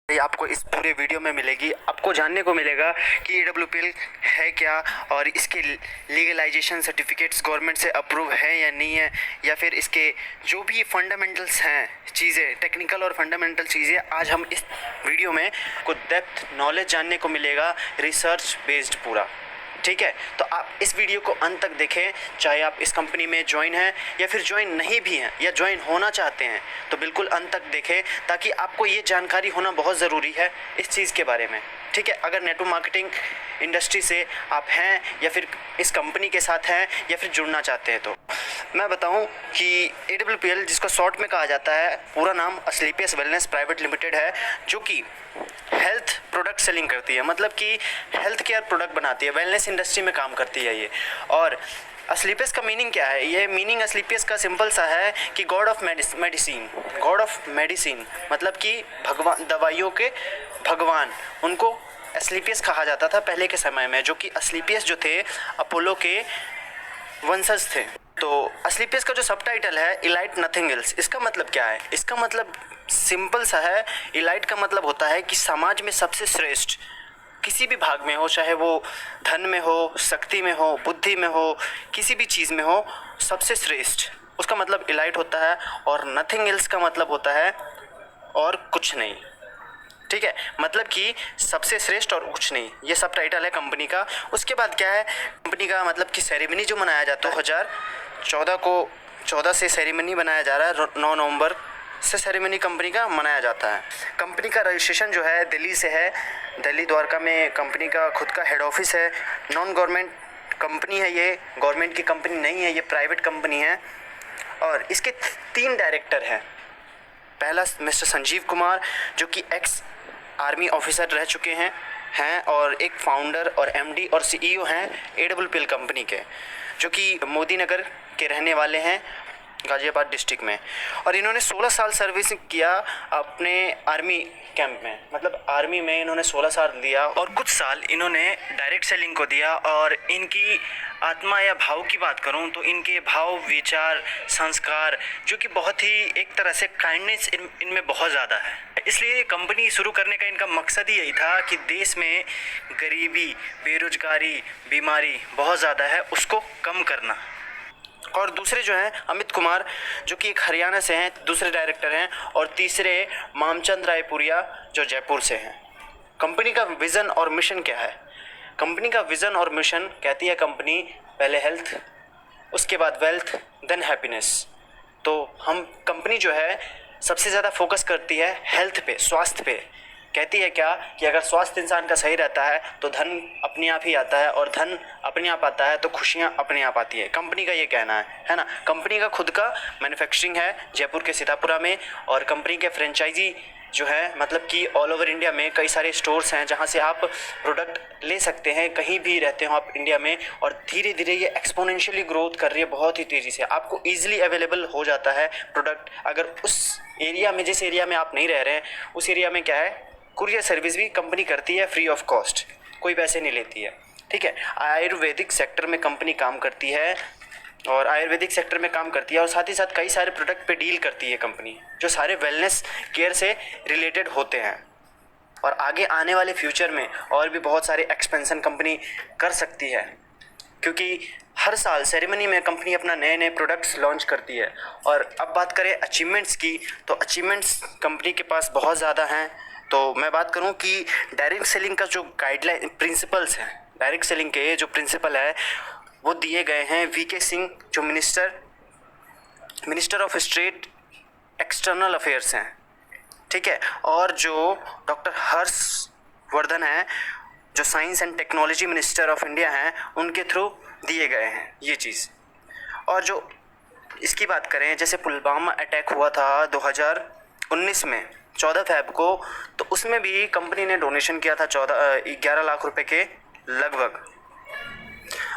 आपको इस पूरे वीडियो में मिलेगी। आपको जानने को मिलेगा कि AWPL है क्या और इसके लीगलाइजेशन सर्टिफिकेट्स गवर्नमेंट से अप्रूव है या नहीं है, या फिर इसके जो भी फंडामेंटल्स हैं चीज़ें, टेक्निकल और फंडामेंटल चीज़ें आज हम इस वीडियो में को डेप्थ नॉलेज जानने को मिलेगा, रिसर्च बेस्ड पूरा। ठीक है, तो आप इस वीडियो को अंत तक देखें, चाहे आप इस कंपनी में ज्वाइन हैं या फिर ज्वाइन नहीं भी हैं या ज्वाइन होना चाहते हैं, तो बिल्कुल अंत तक देखें ताकि आपको ये जानकारी होना बहुत ज़रूरी है इस चीज़ के बारे में। ठीक है, अगर नेटवर्क मार्केटिंग इंडस्ट्री से आप हैं या फिर इस कंपनी के साथ हैं या फिर जुड़ना चाहते हैं, तो मैं बताऊं कि AWPL, जिसको शॉर्ट में कहा जाता है, पूरा नाम अस्क्लेपियस वेलनेस प्राइवेट लिमिटेड है, जो कि हेल्थ प्रोडक्ट सेलिंग करती है, मतलब कि हेल्थ केयर प्रोडक्ट बनाती है, वेलनेस इंडस्ट्री में काम करती है ये। और अस्क्लेपियस का मीनिंग क्या है? ये मीनिंग अस्क्लेपियस का सिंपल सा है कि God of medicine, God of medicine मतलब कि भगवान, दवाइयों के भगवान, उनको अस्क्लेपियस कहा जाता था पहले के समय में, जो कि अस्क्लेपियस जो थे अपोलो के वंशज थे। तो अस्क्लेपियस का जो सबटाइटल है इलाइट नथिंग एल्स, इसका मतलब क्या है? इसका मतलब सिंपल सा है, इलाइट का मतलब होता है कि समाज में सबसे श्रेष्ठ, किसी भी भाग में हो, चाहे वो धन में हो, शक्ति में हो, बुद्धि में हो, किसी भी चीज़ में हो, सबसे श्रेष्ठ, उसका मतलब इलाइट होता है। और नथिंग एल्स का मतलब होता है और कुछ नहीं। ठीक है, मतलब कि सबसे श्रेष्ठ और कुछ नहीं, ये सब टाइटल है कंपनी का। उसके बाद क्या है कंपनी का, मतलब कि सेरेमनी जो मनाया जाता है 2014 से सेरेमनी बनाया जा रहा है, 9 नवंबर से सेरेमनी कंपनी का मनाया जाता है। कंपनी का रजिस्ट्रेशन जो है दिल्ली से है, दिल्ली द्वारका में कंपनी का खुद का हेड ऑफिस है। नॉन गवर्नमेंट कंपनी है ये, गवर्नमेंट की कंपनी नहीं है, ये प्राइवेट कंपनी है। और इसके 3 डायरेक्टर हैं। पहला मिस्टर संजीव कुमार, जो कि एक्स आर्मी ऑफिसर रह चुके हैं और एक फाउंडर और MD और CEO हैं AWPL कंपनी के, जो कि मोदी नगर के रहने वाले हैं, गाज़ियाबाद डिस्ट्रिक्ट में। और इन्होंने 16 साल सर्विस किया अपने आर्मी कैंप में, मतलब आर्मी में इन्होंने 16 साल दिया और कुछ साल इन्होंने डायरेक्ट सेलिंग को दिया। और इनकी आत्मा या भाव की बात करूं तो इनके भाव, विचार, संस्कार, जो कि बहुत ही एक तरह से काइंडनेस इनमें बहुत ज़्यादा है। इसलिए कंपनी शुरू करने का इनका मकसद ही यही था कि देश में गरीबी, बेरोजगारी, बीमारी बहुत ज़्यादा है, उसको कम करना। और दूसरे जो हैं अमित कुमार, जो कि एक हरियाणा से हैं, दूसरे डायरेक्टर हैं। और तीसरे मामचंद रायपुरिया, जो जयपुर से हैं। कंपनी का विज़न और मिशन क्या है? कंपनी का विज़न और मिशन कहती है कंपनी, पहले हेल्थ, उसके बाद वेल्थ, देन हैप्पीनेस। तो हम कंपनी जो है सबसे ज़्यादा फोकस करती है हेल्थ पे, स्वास्थ्य पे। कहती है क्या कि अगर स्वास्थ्य इंसान का सही रहता है तो धन अपने आप ही आता है, और धन अपने आप आता है तो खुशियाँ अपने आप आती है। कंपनी का ये कहना है ना। कंपनी का खुद का मैन्युफैक्चरिंग है जयपुर के सीतापुरा में, और कंपनी के फ्रेंचाइजी जो है, मतलब कि ऑल ओवर इंडिया में कई सारे स्टोर्स हैं जहाँ से आप प्रोडक्ट ले सकते हैं, कहीं भी रहते हो आप इंडिया में। और धीरे धीरे ये एक्सपोनेंशियली ग्रोथ कर रही है, बहुत ही तेज़ी से। आपको ईजिली अवेलेबल हो जाता है प्रोडक्ट। अगर उस एरिया में, जिस एरिया में आप नहीं रह रहे हैं, उस एरिया में क्या है, कुरियर सर्विस भी कंपनी करती है फ्री ऑफ कॉस्ट, कोई पैसे नहीं लेती है। ठीक है, आयुर्वेदिक सेक्टर में कंपनी काम करती है, और आयुर्वेदिक सेक्टर में काम करती है, और साथ ही साथ कई सारे प्रोडक्ट पे डील करती है कंपनी, जो सारे वेलनेस केयर से रिलेटेड होते हैं। और आगे आने वाले फ्यूचर में और भी बहुत सारे एक्सपेंशन कंपनी कर सकती है, क्योंकि हर साल सेरेमनी में कंपनी अपना नए नए प्रोडक्ट्स लॉन्च करती है। और अब बात करें अचीवमेंट्स की, तो अचीवमेंट्स कंपनी के पास बहुत ज़्यादा हैं। तो मैं बात करूं कि डायरेक्ट सेलिंग का जो गाइडलाइन प्रिंसिपल्स हैं, डायरेक्ट सेलिंग के जो प्रिंसिपल है वो दिए गए हैं VK सिंह, जो minister of state external affairs हैं। ठीक है, और जो डॉक्टर हर्षवर्धन हैं, जो science and technology minister of India हैं, उनके थ्रू दिए गए हैं ये चीज़। और जो इसकी बात करें, जैसे पुलवामा अटैक हुआ था 2019 में 14 फ़रवरी को, तो उसमें भी कंपनी ने डोनेशन किया था 11 लाख रुपए के लगभग।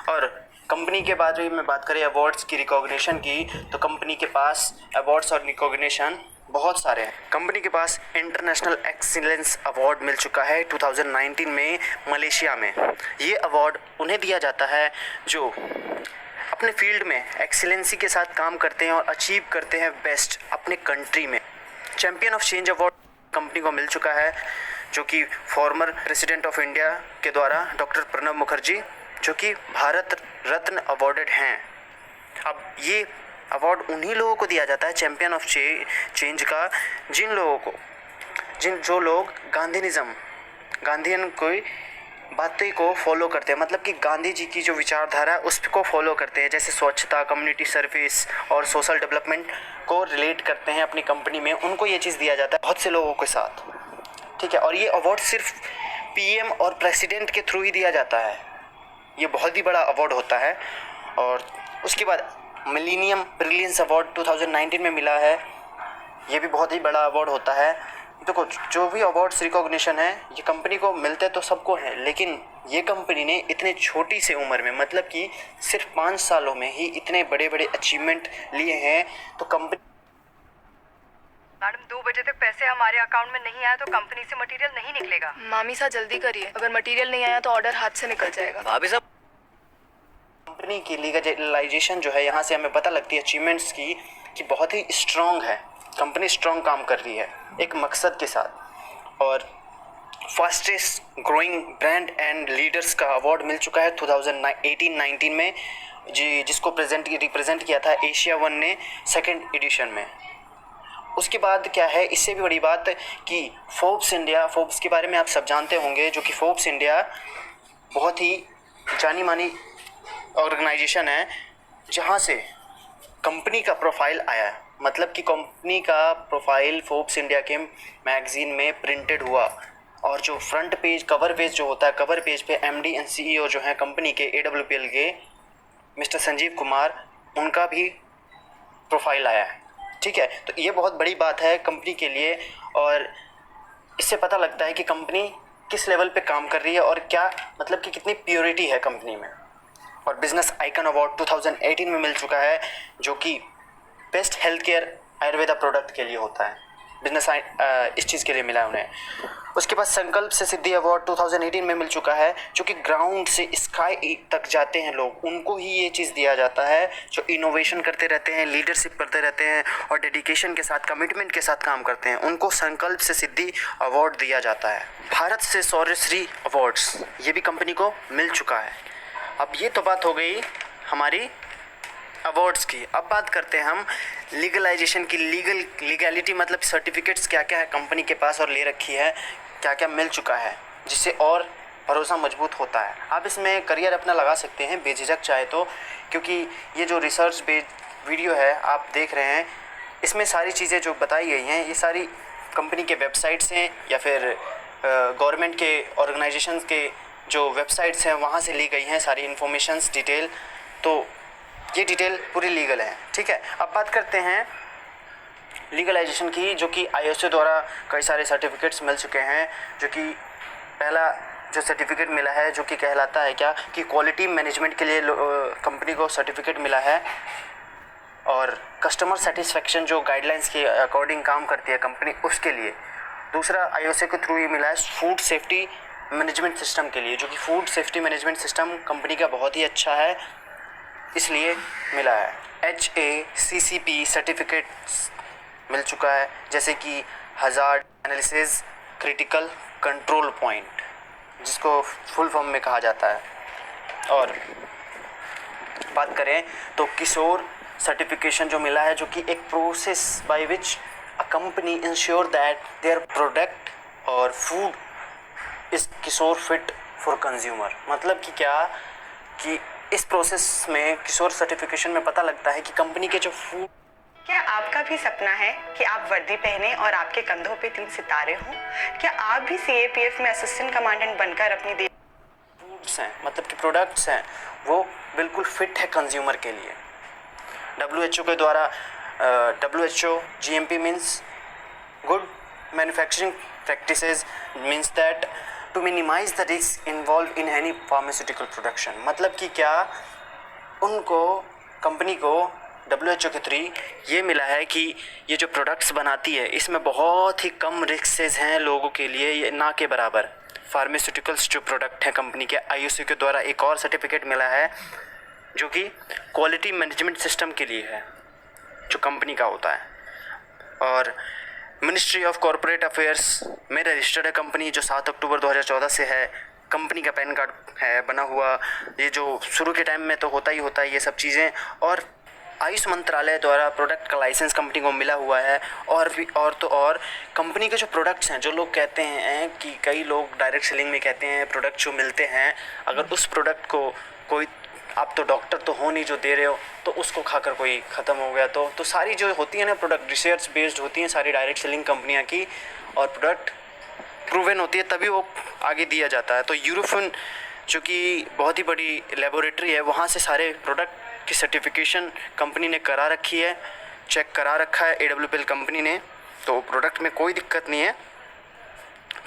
और कंपनी के बाद में बात करें अवार्ड्स की, रिकॉग्निशन की, तो कंपनी के पास अवार्ड्स और रिकॉग्निशन बहुत सारे हैं। कंपनी के पास इंटरनेशनल एक्सीलेंस अवार्ड मिल चुका है 2019 में मलेशिया में। ये अवार्ड उन्हें दिया जाता है जो अपने फील्ड में एक्सीलेंसी के साथ काम करते हैं और अचीव करते हैं बेस्ट अपने कंट्री में। Champion of change award company को मिल चुका है, जो कि फॉर्मर प्रेसिडेंट ऑफ इंडिया के द्वारा डॉक्टर प्रणब मुखर्जी, जो कि भारत रत्न अवॉर्डेड हैं। अब ये अवार्ड उन्हीं लोगों को दिया जाता है, चैम्पियन ऑफ चेंज का, जो लोग गांधीयन कोई बातें को फॉलो करते हैं, मतलब कि गांधी जी की जो विचारधारा है उसको फॉलो करते हैं, जैसे स्वच्छता, कम्युनिटी सर्विस और सोशल डेवलपमेंट को रिलेट करते हैं अपनी कंपनी में, उनको ये चीज़ दिया जाता है बहुत से लोगों के साथ, ठीक है। और ये अवार्ड सिर्फ पीएम और प्रेसिडेंट के थ्रू ही दिया जाता है, ये बहुत ही बड़ा अवार्ड होता है। और उसके बाद मिलेनियम ब्रिलियंस अवार्ड 2019 में मिला है, ये भी बहुत ही बड़ा अवार्ड होता है। देखो, जो भी अवार्ड्स रिकॉग्निशन है ये कंपनी को मिलते तो सबको हैं, लेकिन ये कंपनी ने इतने छोटी से उम्र में, मतलब कि सिर्फ 5 सालों में ही इतने बड़े बड़े अचीवमेंट लिए हैं। तो कंपनी मैडम 2 बजे तक पैसे हमारे अकाउंट में नहीं आया तो कंपनी से मटेरियल नहीं निकलेगा। मामी सा जल्दी करिए, अगर मटेरियल नहीं आया तो ऑर्डर हाथ से निकल जाएगा। भाभी साहब, कंपनी की लीगलाइजेशन जो है, यहाँ से हमें पता लगती है अचीवमेंट्स की कि बहुत ही स्ट्रॉन्ग है, कंपनी स्ट्रॉन्ग काम कर रही है एक मकसद के साथ। और fastest growing brand and leaders का अवार्ड मिल चुका है 2018-19 में, जिसको रिप्रेजेंट किया था एशिया वन ने 2nd एडिशन में। उसके बाद क्या है, इससे भी बड़ी बात कि फोर्ब्स के बारे में आप सब जानते होंगे, जो कि फोर्ब्स इंडिया बहुत ही जानी मानी ऑर्गेनाइजेशन है, जहाँ से कंपनी का प्रोफाइल आया है, मतलब कि कंपनी का प्रोफाइल फोर्ब्स इंडिया के मैगजीन में प्रिंटेड हुआ। और जो फ्रंट पेज, कवर पेज जो होता है, कवर पेज पे एमडी एंड सीईओ जो हैं कंपनी के, AWPL के मिस्टर संजीव कुमार, उनका भी प्रोफाइल आया है, ठीक है। तो ये बहुत बड़ी बात है कंपनी के लिए, और इससे पता लगता है कि कंपनी किस लेवल पे काम कर रही है और क्या, मतलब कि कितनी प्योरिटी है कंपनी में। और बिजनेस आइकन अवार्ड 2018 में मिल चुका है, जो कि best health care Ayurveda product के लिए होता है, इस चीज़ के लिए मिला है उन्हें। उसके बाद संकल्प से सिद्धि अवार्ड 2018 में मिल चुका है, जो कि ग्राउंड से स्काई तक जाते हैं लोग, उनको ही ये चीज़ दिया जाता है, जो इनोवेशन करते रहते हैं, लीडरशिप करते रहते हैं और डेडिकेशन के साथ, कमिटमेंट के साथ काम करते हैं, उनको संकल्प से सिद्धि अवार्ड दिया जाता है। भारत से शौर्यश्री अवार्ड्स, ये भी कंपनी को मिल चुका है। अब ये तो बात हो गई हमारी अवार्ड्स की। अब बात करते हैं हम लीगलाइजेशन की। लीगैलिटी मतलब सर्टिफिकेट्स क्या क्या है कंपनी के पास और ले रखी है, क्या क्या मिल चुका है, जिससे और भरोसा मजबूत होता है। आप इसमें करियर अपना लगा सकते हैं बेझिझक चाहे तो, क्योंकि ये जो रिसर्च बेस्ड वीडियो है आप देख रहे हैं, इसमें सारी चीज़ें जो बताई गई हैं ये सारी कंपनी के वेबसाइट्स हैं या फिर गवर्नमेंट के ऑर्गेनाइजेशंस के जो वेबसाइट्स हैं वहाँ से ली गई हैं सारी इन्फॉर्मेशंस डिटेल। तो ये डिटेल पूरी लीगल है, ठीक है। अब बात करते हैं लीगलाइजेशन की, जो कि IOC द्वारा कई सारे सर्टिफिकेट्स मिल चुके हैं, जो कि पहला जो सर्टिफिकेट मिला है जो कि कहलाता है क्या कि क्वालिटी मैनेजमेंट के लिए कंपनी को सर्टिफिकेट मिला है, और कस्टमर सेटिस्फेक्शन जो गाइडलाइंस के अकॉर्डिंग काम करती है कंपनी उसके लिए। दूसरा IOC के थ्रू ये मिला है फूड सेफ्टी मैनेजमेंट सिस्टम के लिए, जो कि food safety management system company का बहुत ही अच्छा है, इसलिए मिला है। HACCP सर्टिफिकेट्स मिल चुका है, जैसे कि hazard analysis critical control point, जिसको फुल फॉर्म में कहा जाता है। और बात करें तो किशोर सर्टिफिकेशन जो मिला है, जो कि एक process by which a company ensure that their product और फूड इस किशोर फिट फॉर कंज्यूमर। मतलब कि क्या कि इस प्रोसेस में किशोर सर्टिफिकेशन में पता लगता है कि कंपनी के जो फूड। क्या आपका भी सपना है कि आप वर्दी पहने और आपके कंधों पे 3 सितारे हों? क्या आप भी CAPF में असिस्टेंट कमांडेंट बनकर अपनी फूड्स हैं, मतलब कि प्रोडक्ट्स हैं, वो बिल्कुल फिट है कंज्यूमर के लिए। WHO के द्वारा WHO GMP means good manufacturing practices, means that to minimise the risk involve in any pharmaceutical production. मतलब कि क्या उनको कंपनी को WHO के थ्रू ये मिला है कि ये जो प्रोडक्ट्स बनाती है इसमें बहुत ही कम रिस्क हैं लोगों के लिए, ये ना के बराबर। फार्मास्यूटिकल्स जो प्रोडक्ट हैं कंपनी के, IOC के द्वारा एक और सर्टिफिकेट मिला है जो कि क्वालिटी मैनेजमेंट सिस्टम के लिए है, जो कंपनी का होता है। और मिनिस्ट्री ऑफ कॉरपोरेट अफेयर्स में रजिस्टर्ड है कंपनी, जो 7 अक्टूबर 2014 से है। कंपनी का पैन कार्ड है बना हुआ, ये जो शुरू के टाइम में तो होता ही होता है ये सब चीज़ें। और आयुष मंत्रालय द्वारा प्रोडक्ट का लाइसेंस कंपनी को मिला हुआ है। और भी और कंपनी के जो प्रोडक्ट्स हैं, जो लोग कहते हैं कि कई लोग डायरेक्ट सेलिंग में कहते हैं प्रोडक्ट जो मिलते हैं, अगर उस प्रोडक्ट को कोई, आप तो डॉक्टर तो हो नहीं जो दे रहे हो, तो उसको खाकर कोई ख़त्म हो गया तो सारी जो होती है ना प्रोडक्ट रिसर्च बेस्ड होती हैं सारी डायरेक्ट सेलिंग कंपनियां की, और प्रोडक्ट प्रूवन होती है तभी वो आगे दिया जाता है। तो यूरोफिन जो कि बहुत ही बड़ी लेबोरेटरी है, वहाँ से सारे प्रोडक्ट की सर्टिफिकेशन कंपनी ने करा रखी है, चेक करा रखा है AWPL कंपनी ने। तो प्रोडक्ट में कोई दिक्कत नहीं है।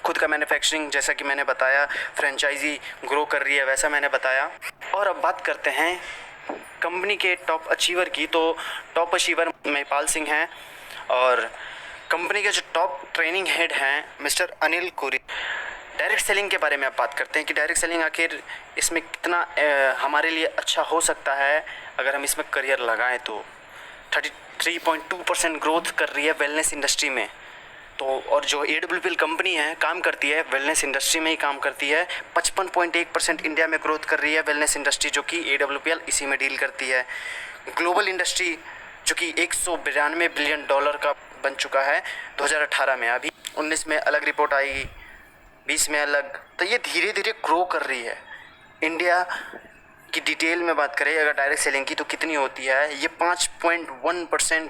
खुद का मैन्युफैक्चरिंग जैसा कि मैंने बताया, फ्रेंचाइजी ग्रो कर रही है वैसा मैंने बताया। और अब बात करते हैं कंपनी के टॉप अचीवर की। तो टॉप अचीवर महिपाल सिंह हैं और कंपनी के जो टॉप ट्रेनिंग हेड हैं मिस्टर अनिल कोरी। डायरेक्ट सेलिंग के बारे में आप बात करते हैं कि डायरेक्ट सेलिंग आखिर इसमें कितना हमारे लिए अच्छा हो सकता है अगर हम इसमें करियर लगाएं। तो 33.2% ग्रोथ कर रही है वेलनेस इंडस्ट्री में। तो और जो AWPL कंपनी है काम करती है वेलनेस इंडस्ट्री में ही काम करती है। 55.1% इंडिया में ग्रोथ कर रही है वेलनेस इंडस्ट्री, जो कि AWPL इसी में डील करती है। ग्लोबल इंडस्ट्री जो कि $192 बिलियन का बन चुका है 2018 में, अभी 19 में अलग रिपोर्ट आएगी, 20 में अलग। तो ये धीरे धीरे ग्रो कर रही है। इंडिया की डिटेल में बात करें अगर डायरेक्ट सेलिंग की तो कितनी होती है, ये 5.1%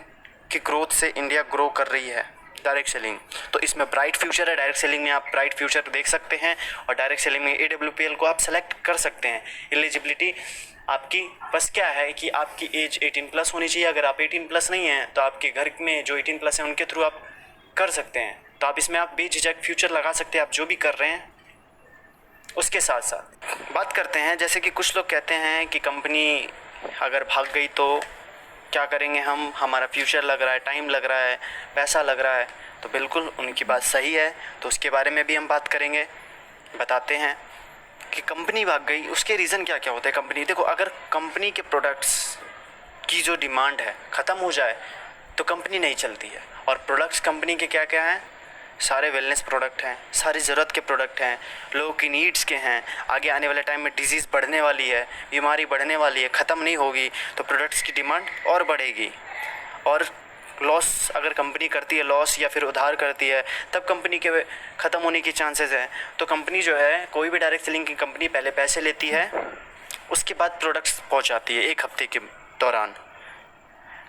की ग्रोथ से इंडिया ग्रो कर रही है डायरेक्ट सेलिंग। तो इसमें ब्राइट फ्यूचर है। डायरेक्ट सेलिंग में आप ब्राइट फ्यूचर देख सकते हैं और डायरेक्ट सेलिंग में AWPL को आप सेलेक्ट कर सकते हैं। एलिजिबिलिटी आपकी बस क्या है कि आपकी एज 18+ होनी चाहिए। अगर आप 18+ नहीं हैं तो आपके घर में जो 18+ हैं उनके थ्रू आप कर सकते हैं। तो आप इसमें आप बेझिझक फ्यूचर लगा सकते हैं आप जो भी कर रहे हैं। उसके साथ साथ बात करते हैं, जैसे कि कुछ लोग कहते हैं कि कंपनी अगर भाग गई तो क्या करेंगे हम, हमारा फ्यूचर लग रहा है, टाइम लग रहा है, पैसा लग रहा है। तो बिल्कुल उनकी बात सही है। तो उसके बारे में भी हम बात करेंगे, बताते हैं कि कंपनी भाग गई उसके रीज़न क्या क्या होते हैं। कंपनी देखो, अगर कंपनी के प्रोडक्ट्स की जो डिमांड है ख़त्म हो जाए तो कंपनी नहीं चलती है। और प्रोडक्ट्स कंपनी के क्या क्या हैं, सारे वेलनेस प्रोडक्ट हैं, सारी ज़रूरत के प्रोडक्ट हैं, लोगों की नीड्स के हैं। आगे आने वाले टाइम में डिजीज़ बढ़ने वाली है, बीमारी बढ़ने वाली है, ख़त्म नहीं होगी, तो प्रोडक्ट्स की डिमांड और बढ़ेगी। और लॉस अगर कंपनी करती है, लॉस या फिर उधार करती है, तब कंपनी के ख़त्म होने की चांसेस हैं। तो कंपनी जो है, कोई भी डायरेक्ट सेलिंग की कंपनी पहले पैसे लेती है, उसके बाद प्रोडक्ट्स पहुंचाती है 1 हफ्ते के दौरान।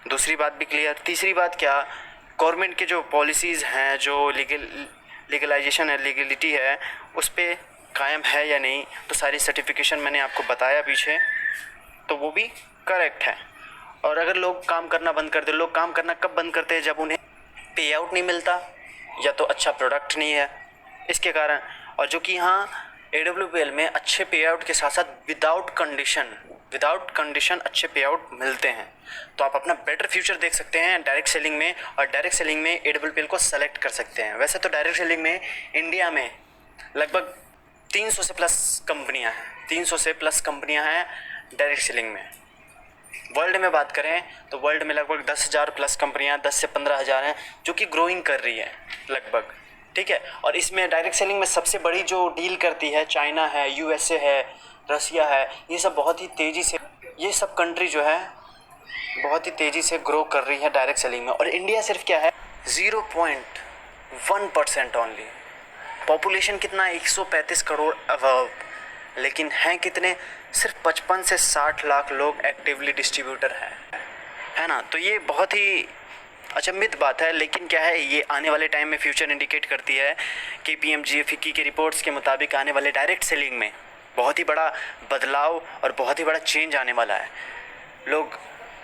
दूसरी बात भी क्लियर। तीसरी बात क्या, गवर्नमेंट के जो पॉलिसीज़ हैं, जो लीगलाइजेशन है, लीगलिटी है, उस पर कायम है या नहीं। तो सारी सर्टिफिकेशन मैंने आपको बताया पीछे, तो वो भी करेक्ट है। और अगर लोग काम करना बंद कर दे, लोग काम करना कब बंद करते हैं, जब उन्हें पे आउट नहीं मिलता या तो अच्छा प्रोडक्ट नहीं है इसके कारण। और जो कि यहाँ AWPL में अच्छे पे आउट के साथ साथ विदाउट कंडीशन अच्छे पे आउट मिलते हैं। तो आप अपना बेटर फ्यूचर देख सकते हैं डायरेक्ट सेलिंग में, और डायरेक्ट सेलिंग में AWPL को सेलेक्ट कर सकते हैं। वैसे तो डायरेक्ट सेलिंग में इंडिया में लगभग 300 से प्लस कंपनियां हैं, 300 से प्लस कंपनियां हैं डायरेक्ट सेलिंग में। वर्ल्ड में बात करें तो वर्ल्ड में लगभग 10,000 प्लस कंपनियां, 10 से 15,000 हैं जो कि ग्रोइंग कर रही है लगभग, ठीक है। और इसमें डायरेक्ट सेलिंग में सबसे बड़ी जो डील करती है चाइना है, USA है, रसिया है, ये सब बहुत ही तेज़ी से, ये सब कंट्री जो है बहुत ही तेज़ी से ग्रो कर रही है डायरेक्ट सेलिंग में। और इंडिया सिर्फ क्या है 0.1% ओनली। पॉपुलेशन कितना, 135 करोड़ अबव, लेकिन हैं कितने, सिर्फ 55 से 60 लाख लोग एक्टिवली डिस्ट्रीब्यूटर हैं, है ना। तो ये बहुत ही अचंभित बात है। लेकिन क्या है, ये आने वाले टाइम में फ्यूचर इंडिकेट करती है कि KPMG FICCI के रिपोर्ट्स के मुताबिक आने वाले डायरेक्ट सेलिंग में बहुत ही बड़ा बदलाव और बहुत ही बड़ा चेंज आने वाला है। लोग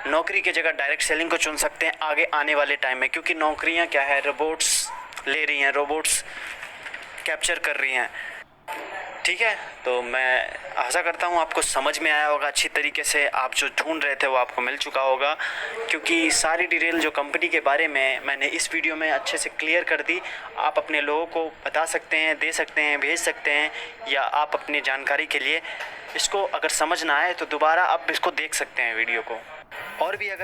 नौकरी की जगह डायरेक्ट सेलिंग को चुन सकते हैं आगे आने वाले टाइम में, क्योंकि नौकरियां क्या है, रोबोट्स ले रही हैं, रोबोट्स कैप्चर कर रही हैं, ठीक है। तो मैं आशा करता हूँ आपको समझ में आया होगा अच्छी तरीके से, आप जो ढूंढ रहे थे वो आपको मिल चुका होगा, क्योंकि सारी डिटेल जो कंपनी के बारे में मैंने इस वीडियो में अच्छे से क्लियर कर दी। आप अपने लोगों को बता सकते हैं, दे सकते हैं, भेज सकते हैं, या आप अपनी जानकारी के लिए इसको अगर समझ ना आए तो दोबारा आप इसको देख सकते हैं वीडियो को। और भी अगर